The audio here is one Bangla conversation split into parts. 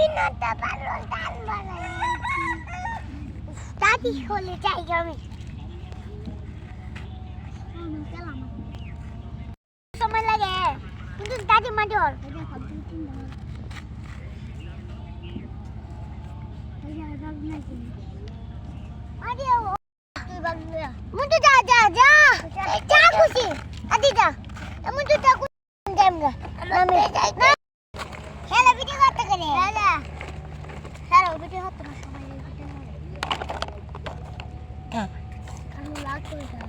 বিনাটা ভালো দান বানাই দাদি হলে যাই আমি সময় লাগে কিন্তু দাদি মাজর মুন্টু যা যা যা যা খুশি আদি যা মুন্টু যা খুশি দেমগা আমি খেলা ভিডিও করতে করে খেলা খেলা ভিডিও হতো না সময় ভিডিও হ্যাঁ আমি লাগ করে দাও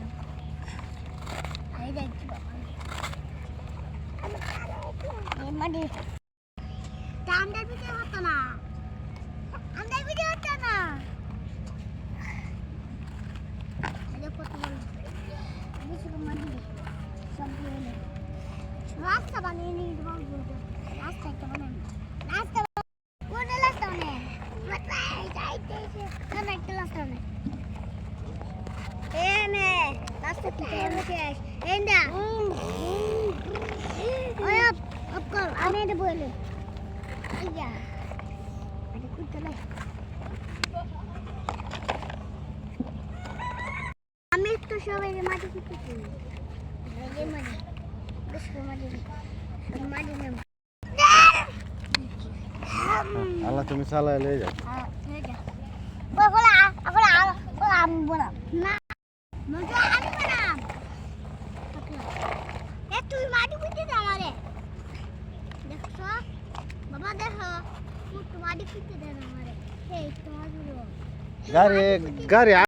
আই দেখছি এই মাটি টান্ডার ভিডিও হতো না আন্ডার ভিডিও হতো না রাস্তা বানিয়ে নিয়ে রাস্তা একটা বানাই রাস্তা কোন রাস্তা নেই একটা রাস্তা নেই এনে রাস্তা কি এমকে এন্ডা ওই আপ কর আমি এটা বলে আইয়া আরে কুত্তা লাই আমি তো সবাই মাটি কিনতে এই মাটি বেশ মাটি মাটি নাম আল্লাহ তুমি চালায় লয়ে যাও হ্যাঁ লয়ে যা বলা বলা আমি বলা না মজা আমি বলা এ তুই মাটি কিনতে দে আমারে দেখছো বাবা দেখো তুই মাটি কিনতে দে আমারে এই তো গাড়ি